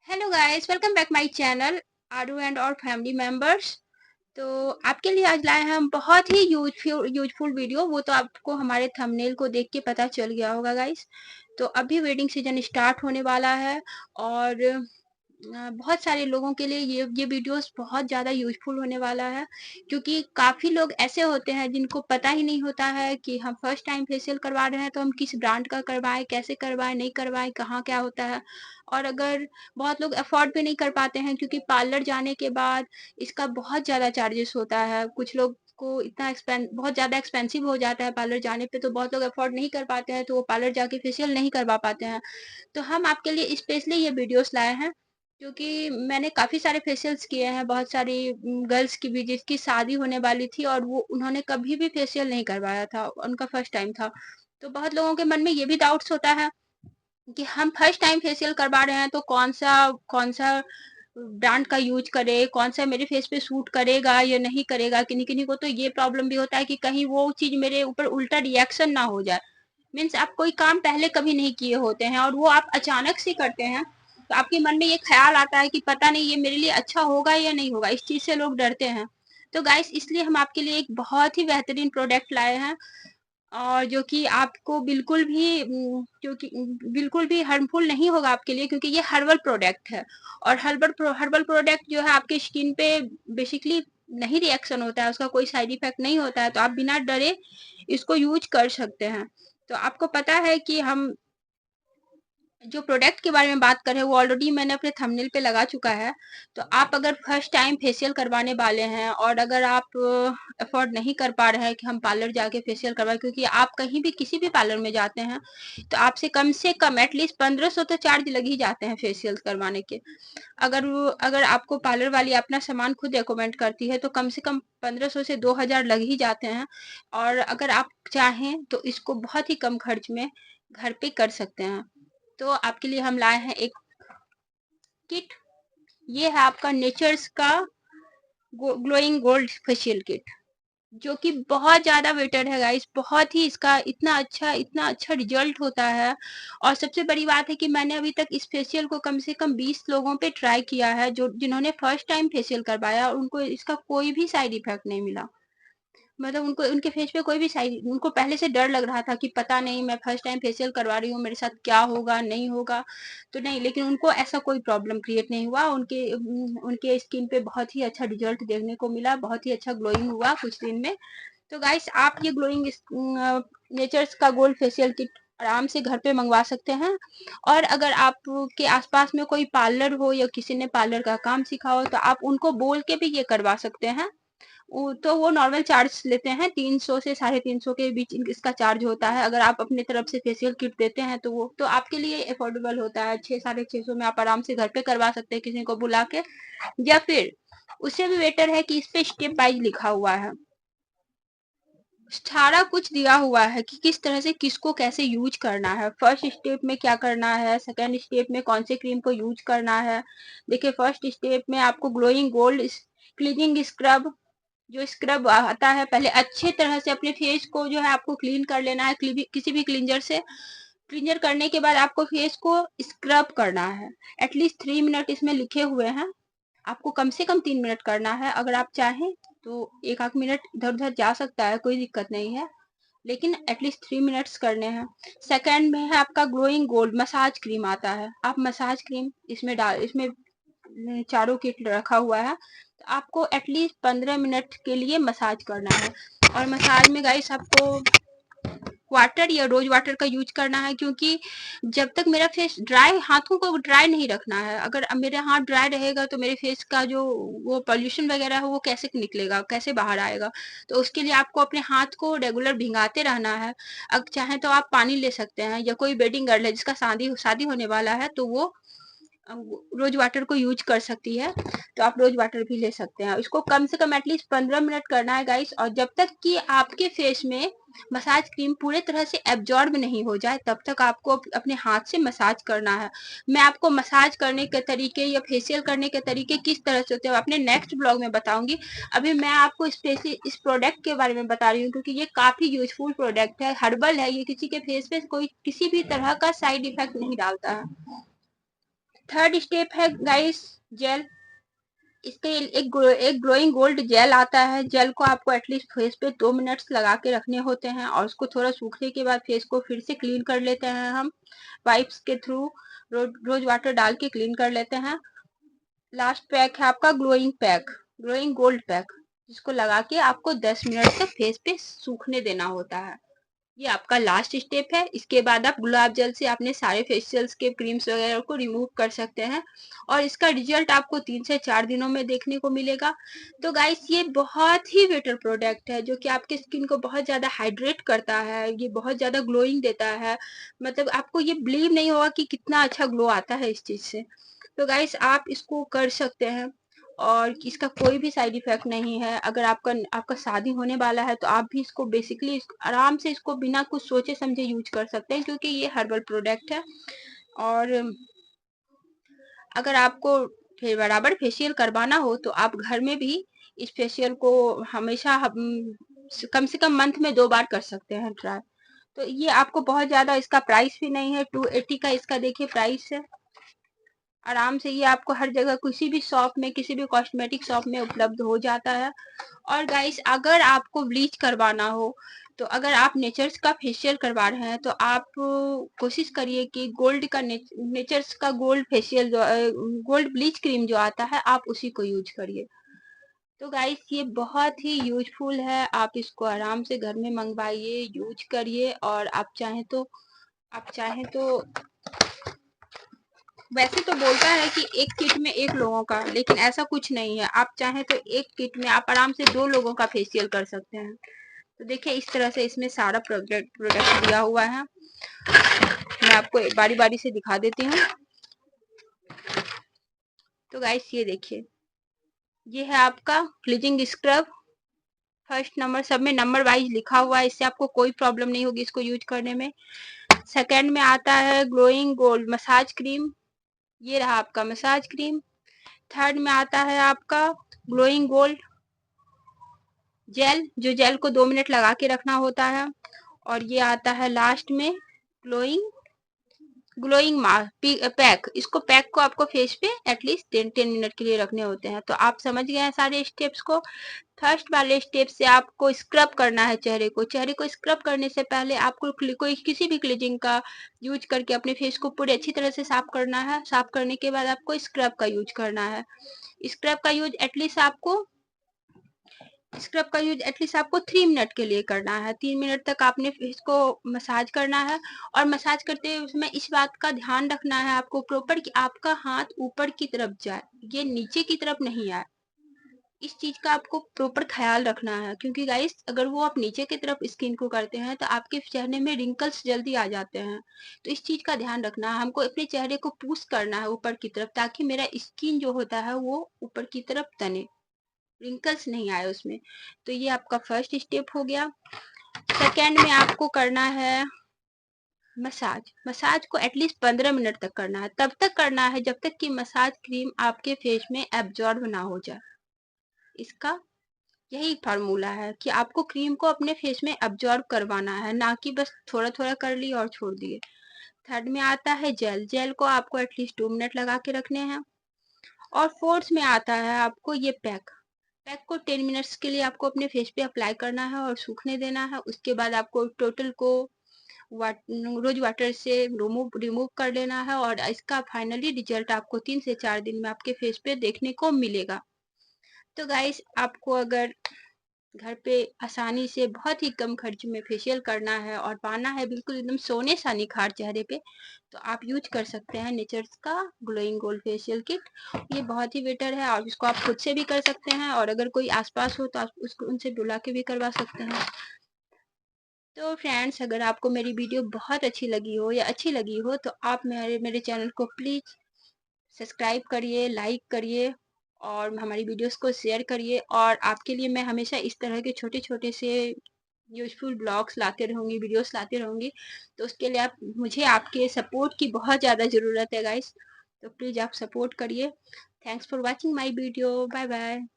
Hello guys, welcome back my channel Aru and और family members. तो आपके लिए आज लाए हैं हम बहुत ही यूजफुल वीडियो। वो तो आपको हमारे थंबनेल को देख के पता चल गया होगा गाइस। तो अभी वेडिंग सीजन स्टार्ट होने वाला है और बहुत सारे लोगों के लिए ये वीडियोस बहुत ज़्यादा यूजफुल होने वाला है, क्योंकि काफ़ी लोग ऐसे होते हैं जिनको पता ही नहीं होता है कि हम फर्स्ट टाइम फेशियल करवा रहे हैं तो हम किस ब्रांड का करवाएं, कैसे करवाएं, नहीं करवाएं, कहाँ क्या होता है। और अगर बहुत लोग अफोर्ड भी नहीं कर पाते हैं, क्योंकि पार्लर जाने के बाद इसका बहुत ज़्यादा चार्जेस होता है। कुछ लोग को इतना बहुत ज़्यादा एक्सपेंसिव हो जाता है पार्लर जाने पे, तो बहुत लोग अफोर्ड नहीं कर पाते हैं, तो वो पार्लर जाके फेशियल नहीं करवा पाते हैं। तो हम आपके लिए स्पेशली ये वीडियोस लाए हैं, क्योंकि मैंने काफ़ी सारे फेशियल्स किए हैं। बहुत सारी गर्ल्स की भी जिसकी शादी होने वाली थी और वो उन्होंने कभी भी फेशियल नहीं करवाया था, उनका फर्स्ट टाइम था। तो बहुत लोगों के मन में ये भी डाउट्स होता है कि हम फर्स्ट टाइम फेशियल करवा रहे हैं तो कौन सा ब्रांड का यूज करें, कौन सा मेरे फेस पे सूट करेगा या नहीं करेगा। किन्हीं किन्हीं को तो ये प्रॉब्लम भी होता है कि कहीं वो चीज मेरे ऊपर उल्टा रिएक्शन ना हो जाए। मीन्स आप कोई काम पहले कभी नहीं किए होते हैं और वो आप अचानक से करते हैं, तो आपके मन में ये ख्याल आता है कि पता नहीं ये मेरे लिए अच्छा होगा या नहीं होगा। इस चीज से लोग डरते हैं। तो गाइस, इसलिए हम आपके लिए एक बहुत ही बेहतरीन प्रोडक्ट लाए हैं, और जो कि आपको बिल्कुल भी हार्मफुल नहीं होगा आपके लिए, क्योंकि ये हर्बल प्रोडक्ट है। और हर्बल प्रोडक्ट जो है आपके स्किन पे बेसिकली नहीं रिएक्शन होता है, उसका कोई साइड इफेक्ट नहीं होता है, तो आप बिना डरे इसको यूज कर सकते हैं। तो आपको पता है कि हम जो प्रोडक्ट के बारे में बात कर रहे हैं वो ऑलरेडी मैंने अपने थंबनेल पे लगा चुका है। तो आप अगर फर्स्ट टाइम फेशियल करवाने वाले हैं और अगर आप अफोर्ड नहीं कर पा रहे हैं कि हम पार्लर जाके फेशियल करवाएं, क्योंकि आप कहीं भी किसी भी पार्लर में जाते हैं तो आपसे कम से कम एटलीस्ट 1500 तो चार्ज लग ही जाते हैं फेशियल करवाने के। अगर आपको पार्लर वाली अपना सामान खुद रिकमेंड करती है तो कम से कम 1500 से 2000 लग ही जाते हैं। और अगर आप चाहें तो इसको बहुत ही कम खर्च में घर पे कर सकते हैं। तो आपके लिए हम लाए हैं एक किट। ये है आपका नेचर्स का ग्लोइंग गोल्ड फेशियल किट, जो कि बहुत ज्यादा बेटर है गाइस। बहुत ही इसका इतना अच्छा रिजल्ट होता है। और सबसे बड़ी बात है कि मैंने अभी तक इस फेशियल को कम से कम 20 लोगों पे ट्राई किया है, जो जिन्होंने फर्स्ट टाइम फेशियल करवाया, और उनको इसका कोई भी साइड इफेक्ट नहीं मिला। मतलब उनको उनके फेस पे कोई भी साइड, उनको पहले से डर लग रहा था कि पता नहीं मैं फर्स्ट टाइम फेशियल करवा रही हूँ, मेरे साथ क्या होगा नहीं होगा। तो नहीं, लेकिन उनको ऐसा कोई प्रॉब्लम क्रिएट नहीं हुआ। उनके स्किन पे बहुत ही अच्छा रिजल्ट देखने को मिला, बहुत ही अच्छा ग्लोइंग हुआ कुछ दिन में। तो गाइस, आप ये ग्लोइंग नेचर्स का गोल्ड फेशियल किट आराम से घर पे मंगवा सकते हैं। और अगर आपके आसपास में कोई पार्लर हो या किसी ने पार्लर का काम सीखा हो तो आप उनको बोल के भी ये करवा सकते हैं। तो वो नॉर्मल चार्ज लेते हैं, 300 से 350 के बीच इसका चार्ज होता है। अगर आप अपनी तरफ से फेशियल किट देते हैं तो वो तो आपके लिए अफोर्डेबल होता है। 600-650 में आप आराम से घर पे करवा सकते हैं किसी को बुला के। या फिर उससे भी बेटर है कि इस पे स्टेप वाइज लिखा हुआ है, सारा कुछ दिया हुआ है कि किस तरह से किसको कैसे यूज करना है, फर्स्ट स्टेप में क्या करना है, सेकंड स्टेप में कौन से क्रीम को यूज करना है। देखिए, फर्स्ट स्टेप में आपको ग्लोइंग गोल्ड क्लीनिंग स्क्रब, जो स्क्रब आता है, पहले अच्छे तरह से अपने फेस को जो है आपको क्लीन कर लेना है किसी भी क्लींजर से। क्लींजर करने के बाद आपको फेस को स्क्रब करना है। एटलीस्ट 3 मिनट इसमें लिखे हुए हैं, आपको कम से कम 3 मिनट करना है। अगर आप चाहें तो एक आध मिनट इधर उधर जा सकता है, कोई दिक्कत नहीं है, लेकिन एटलीस्ट 3 मिनट्स करने हैं। सेकंड में है आपका ग्लोइंग गोल्ड मसाज क्रीम आता है। आप मसाज क्रीम इसमें चारों किट रखा हुआ है। तो आपको एटलीस्ट 15 मिनट के लिए मसाज करना है। और मसाज में गाइस आपको वाटर या रोज वाटर का यूज करना है, क्योंकि जब तक मेरा फेस ड्राई, हाथों को ड्राई नहीं रखना है। अगर मेरे हाथ ड्राई रहेगा तो मेरे फेस का जो वो पॉल्यूशन वगैरह है वो कैसे निकलेगा, कैसे बाहर आएगा। तो उसके लिए आपको अपने हाथ को रेगुलर भिंगाते रहना है। अगर चाहे तो आप पानी ले सकते हैं, या कोई वेडिंग गर्ल है जिसका शादी शादी होने वाला है तो वो रोज वाटर को यूज कर सकती है। तो आप रोज वाटर भी ले सकते हैं। इसको कम से कम एटलीस्ट 15 मिनट करना है गाइस। और जब तक कि आपके फेस में मसाज क्रीम पूरे तरह से एब्जॉर्ब नहीं हो जाए तब तक आपको अपने हाथ से मसाज करना है। मैं आपको मसाज करने के तरीके या फेशियल करने के तरीके किस तरह से होते हैं अपने नेक्स्ट ब्लॉग में बताऊंगी। अभी मैं आपको स्पेशली इस प्रोडक्ट के बारे में बता रही हूँ, क्योंकि ये काफी यूजफुल प्रोडक्ट है, हर्बल है। ये किसी के फेस पे कोई किसी भी तरह का साइड इफेक्ट नहीं डालता है। थर्ड स्टेप है गाइस जेल। इसके एक ग्लोइंग गोल्ड जेल आता है। जेल को आपको एटलीस्ट फेस पे 2 मिनट्स लगा के रखने होते हैं और उसको थोड़ा सूखने के बाद फेस को फिर से क्लीन कर लेते हैं हम वाइप्स के थ्रू। रोज वाटर डाल के क्लीन कर लेते हैं। लास्ट पैक है आपका glowing pack, glowing gold pack, जिसको लगा के आपको 10 मिनट तक फेस पे सूखने देना होता है। ये आपका लास्ट स्टेप है। इसके बाद आप गुलाब जल से अपने सारे फेशियल्स के क्रीम्स वगैरह को रिमूव कर सकते हैं और इसका रिजल्ट आपको 3 से 4 दिनों में देखने को मिलेगा। तो गाइस ये बहुत ही बेटर प्रोडक्ट है जो कि आपके स्किन को बहुत ज़्यादा हाइड्रेट करता है, ये बहुत ज़्यादा ग्लोइंग देता है। मतलब आपको ये बिलीव नहीं होगा कि कितना अच्छा ग्लो आता है इस चीज़ से। तो गाइस आप इसको कर सकते हैं और इसका कोई भी साइड इफेक्ट नहीं है। अगर आपका आपका शादी होने वाला है तो आप भी इसको बेसिकली आराम से इसको बिना कुछ सोचे समझे यूज कर सकते हैं क्योंकि ये हर्बल प्रोडक्ट है। और अगर आपको फिर बराबर फेशियल करवाना हो तो आप घर में भी इस फेशियल को हमेशा कम से कम मंथ में 2 बार कर सकते हैं ट्राई। तो ये आपको बहुत ज्यादा इसका प्राइस भी नहीं है, 280 का इसका देखिए प्राइस है। आराम से ये आपको हर जगह किसी भी शॉप में, किसी भी कॉस्मेटिक शॉप में उपलब्ध हो जाता है। और गाइस अगर आपको ब्लीच करवाना हो तो अगर आप नेचर्स का फेशियल करवा रहे हैं तो आप कोशिश करिए कि गोल्ड का नेचर्स का गोल्ड फेशियल जो गोल्ड ब्लीच क्रीम जो आता है आप उसी को यूज करिए। तो गाइस ये बहुत ही यूजफुल है, आप इसको आराम से घर में मंगवाइए, यूज करिए। और आप चाहें तो वैसे तो बोलता है कि एक किट में 1 लोगों का, लेकिन ऐसा कुछ नहीं है। आप चाहें तो एक किट में आप आराम से 2 लोगों का फेशियल कर सकते हैं। तो देखिए इस तरह से इसमें सारा प्रोडक्ट दिया हुआ है। मैं आपको बारी बारी से दिखा देती हूँ। तो गाइस ये देखिए, ये है आपका क्लीजिंग स्क्रब। फर्स्ट नंबर, सब में नंबर वाइज लिखा हुआ है, इससे आपको कोई प्रॉब्लम नहीं होगी इसको यूज करने में। सेकेंड में आता है ग्लोइंग गोल्ड मसाज क्रीम, ये रहा आपका मसाज क्रीम। थर्ड में आता है आपका ग्लोइंग गोल्ड जेल, जो जेल को 2 मिनट लगा के रखना होता है। और ये आता है लास्ट में ग्लोइंग ग्लोइंग पैक। इसको पैक को आपको फेस पे एटलीस्ट 10 मिनट के लिए रखने होते हैं। तो आप समझ गए हैं सारे स्टेप्स को। फर्स्ट वाले स्टेप से आपको स्क्रब करना है चेहरे को स्क्रब करने से पहले आपको कोई किसी भी क्लीजिंग का यूज करके अपने फेस को पूरे अच्छी तरह से साफ करना है। साफ करने के बाद आपको स्क्रब का यूज करना है। स्क्रब का यूज एटलीस्ट आपको 3 मिनट के लिए करना है। 3 मिनट तक आपने फेस को मसाज करना है। और मसाज करते हुए उसमें इस बात का ध्यान रखना है आपको प्रॉपर कि आपका हाथ ऊपर की तरफ जाए, ये नीचे की तरफ नहीं आए। इस चीज का आपको प्रॉपर ख्याल रखना है क्योंकि गाइस अगर वो आप नीचे की तरफ स्किन को करते हैं तो आपके चेहरे में रिंकल्स जल्दी आ जाते हैं। तो इस चीज का ध्यान रखना है, हमको अपने चेहरे को पुश करना है ऊपर की तरफ ताकि मेरा स्किन जो होता है वो ऊपर की तरफ तने, रिंकल्स नहीं आए उसमें। तो ये आपका फर्स्ट स्टेप हो गया। सेकेंड में आपको करना है मसाज। मसाज को एटलीस्ट 15 मिनट तक करना है, तब तक करना है जब तक कि मसाज क्रीम आपके फेस में एब्जॉर्ब ना हो जाए। इसका यही फार्मूला है कि आपको क्रीम को अपने फेस में एब्जॉर्ब करवाना है, ना कि बस थोड़ा थोड़ा कर ली और छोड़ दिए। थर्ड में आता है जेल। जेल को आपको एटलीस्ट 2 मिनट लगा के रखने हैं। और फोर्थ में आता है आपको ये पैक। पैक को 10 मिनट्स के लिए आपको अपने फेस पे अप्लाई करना है और सूखने देना है। उसके बाद आपको टोटल को रोज वाटर से रिमूव कर लेना है और इसका फाइनली रिजल्ट आपको 3 से 4 दिन में आपके फेस पे देखने को मिलेगा। तो गाइस आपको अगर घर पे आसानी से बहुत ही कम खर्च में फेशियल करना है और पाना है बिल्कुल एकदम सोने सा निखार चेहरे पे, तो आप यूज कर सकते हैं नेचर्स का ग्लोइंग गोल्ड फेशियल किट। ये बहुत ही बेटर है और इसको आप खुद से भी कर सकते हैं और अगर कोई आसपास हो तो आप उसको उनसे बुला के भी करवा सकते हैं। तो फ्रेंड्स अगर आपको मेरी वीडियो बहुत अच्छी लगी हो या अच्छी लगी हो तो आप मेरे मेरे चैनल को प्लीज़ सब्सक्राइब करिए, लाइक करिए और हमारी वीडियोस को शेयर करिए। और आपके लिए मैं हमेशा इस तरह के छोटे छोटे से यूजफुल ब्लॉग्स लाते रहूँगी, वीडियोस लाते रहूँगी। तो उसके लिए मुझे आपके सपोर्ट की बहुत ज़्यादा ज़रूरत है गाइस। तो प्लीज़ आप सपोर्ट करिए। Thanks for watching my video. Bye bye.